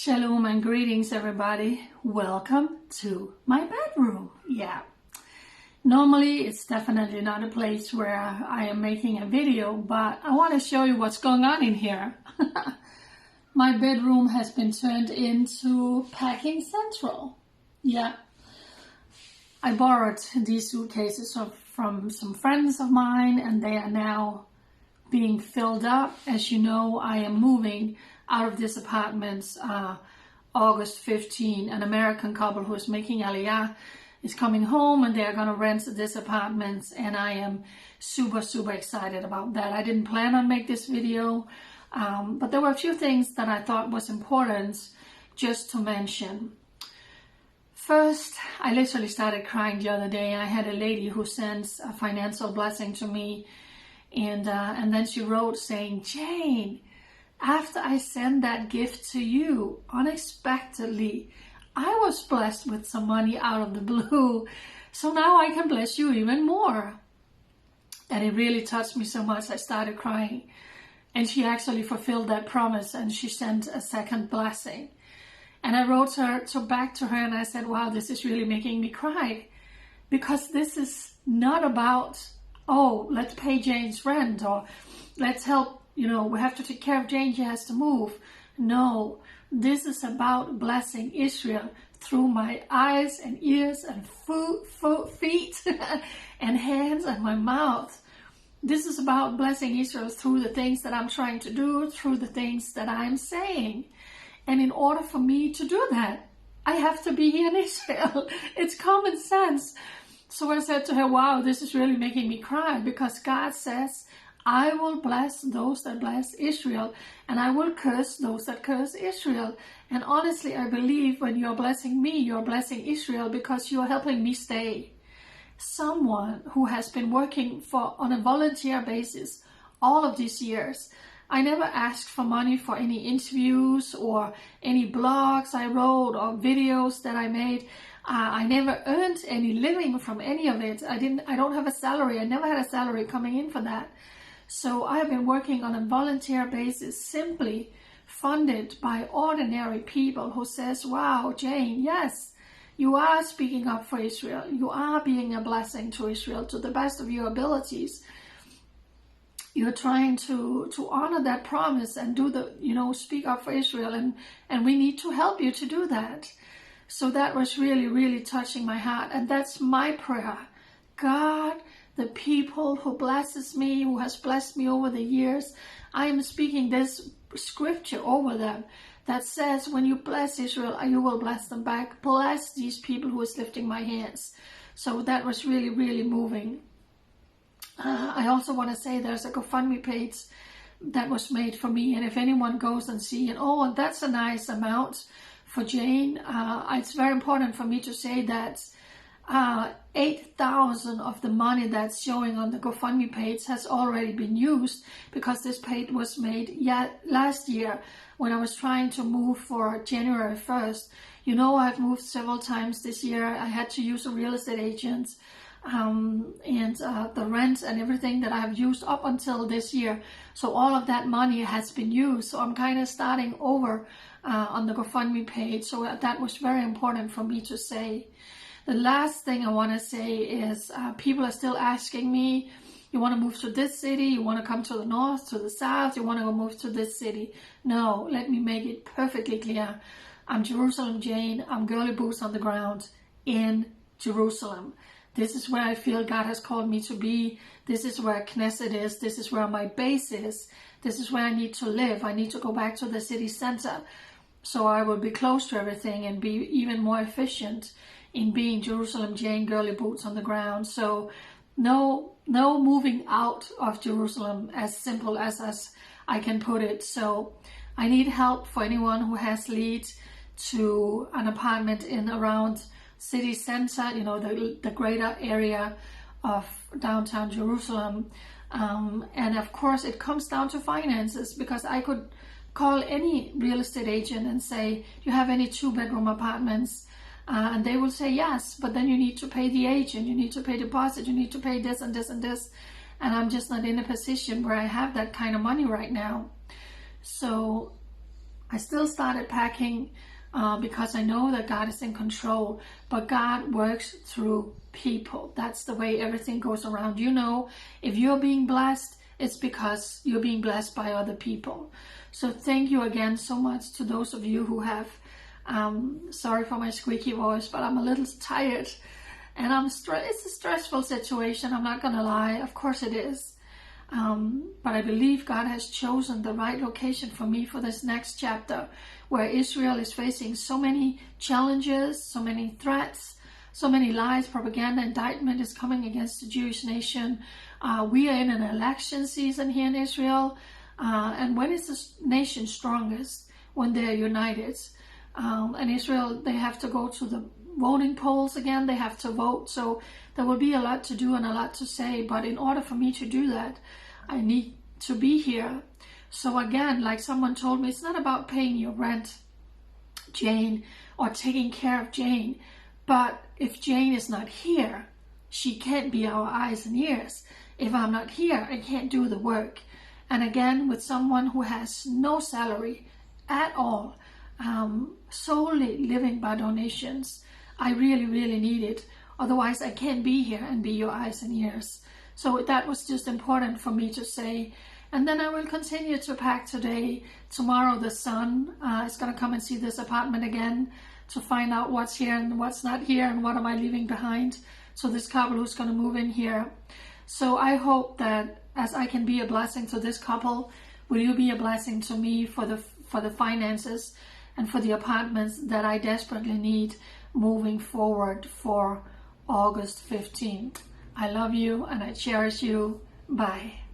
Shalom and greetings, everybody. Welcome to my bedroom. Yeah. Normally, it's definitely not a place where I am making a video, but I want to show you what's going on in here. My bedroom has been turned into packing central. Yeah. I borrowed these suitcases from some friends of mine, and they are now being filled up. As you know, I am moving out of this apartment August 15. An American couple who is making Aliyah is coming home, and they are going to rent this apartment, and I am super excited about that. I didn't plan on make this video, but there were a few things that I thought was important just to mention. First, I literally started crying the other day. I had a lady who sends a financial blessing to me, and then she wrote saying, "Jane, after I sent that gift to you, unexpectedly, I was blessed with some money out of the blue. So now I can bless you even more." And it really touched me so much, I started crying. And she actually fulfilled that promise, and she sent a second blessing. And I wrote back to her, and I said, wow, this is really making me cry. Because this is not about, oh, let's pay Jane's rent, or let's help, we have to take care of Jane, she has to move. No, this is about blessing Israel through my eyes and ears and feet and hands and my mouth. This is about blessing Israel through the things that I'm trying to do, through the things that I'm saying. And in order for me to do that, I have to be here in Israel. It's common sense. So I said to her, wow, this is really making me cry, because God says, I will bless those that bless Israel, and I will curse those that curse Israel. And honestly, I believe when you're blessing me, you're blessing Israel, because you're helping me stay. Someone who has been working on a volunteer basis all of these years. I never asked for money for any interviews or any blogs I wrote or videos that I made. I never earned any living from any of it. I don't have a salary. I never had a salary coming in for that. So I have been working on a volunteer basis, simply funded by ordinary people who says, wow, Jane, yes, you are speaking up for Israel. You are being a blessing to Israel to the best of your abilities. You're trying to honor that promise and speak up for Israel, and we need to help you to do that. So that was really touching my heart, and that's my prayer. God, the people who blesses me, who has blessed me over the years, I am speaking this scripture over them that says, when you bless Israel, you will bless them back. Bless these people who is lifting my hands. So that was really moving. I also want to say there's a GoFundMe page that was made for me, and if anyone goes and see it, oh, that's a nice amount for Jane. It's very important for me to say that 8,000 of the money that's showing on the GoFundMe page has already been used, because this page was made last year when I was trying to move for January 1st. I've moved several times this year. I had to use a real estate agent, and the rent and everything that I have used up until this year. So all of that money has been used. So I'm kind of starting over on the GoFundMe page. So that was very important for me to say. The last thing I want to say is people are still asking me, you want to move to this city? You want to come to the north, to the south? You want to go move to this city? No, let me make it perfectly clear. I'm Jerusalem Jane. I'm girly boots on the ground in Jerusalem. This is where I feel God has called me to be. This is where Knesset is. This is where my base is. This is where I need to live. I need to go back to the city center, so I will be close to everything and be even more efficient in being Jerusalem Jane, girly boots on the ground. So no moving out of Jerusalem, as simple as I can put it. So I need help for anyone who has leads to an apartment in around city center, the greater area of downtown Jerusalem. And of course it comes down to finances, because I could call any real estate agent and say, do you have any 2-bedroom apartments? And they will say yes, but then you need to pay the agent, you need to pay deposit, you need to pay this and this and this. And I'm just not in a position where I have that kind of money right now. So I still started packing because I know that God is in control, but God works through people. That's the way everything goes around. You know, if you're being blessed, it's because you're being blessed by other people. So thank you again so much to those of you who have, sorry for my squeaky voice, but I'm a little tired and it's a stressful situation. I'm not gonna lie, of course it is. But I believe God has chosen the right location for me for this next chapter, where Israel is facing so many challenges, so many threats, so many lies, propaganda, indictment is coming against the Jewish nation. We are in an election season here in Israel. And when is the nation strongest? When they're united. And Israel, they have to go to the voting polls again. They have to vote. So there will be a lot to do and a lot to say. But in order for me to do that, I need to be here. So again, like someone told me, it's not about paying your rent, Jane, or taking care of Jane. But if Jane is not here, she can't be our eyes and ears. If I'm not here, I can't do the work. And again, with someone who has no salary at all, solely living by donations, I really, really need it. Otherwise, I can't be here and be your eyes and ears. So that was just important for me to say. And then I will continue to pack today. Tomorrow, the son is going to come and see this apartment again to find out what's here and what's not here and what am I leaving behind. So this couple who's going to move in here. So I hope that as I can be a blessing to this couple, will you be a blessing to me for the finances and for the apartments that I desperately need moving forward for August 15th. I love you and I cherish you. Bye.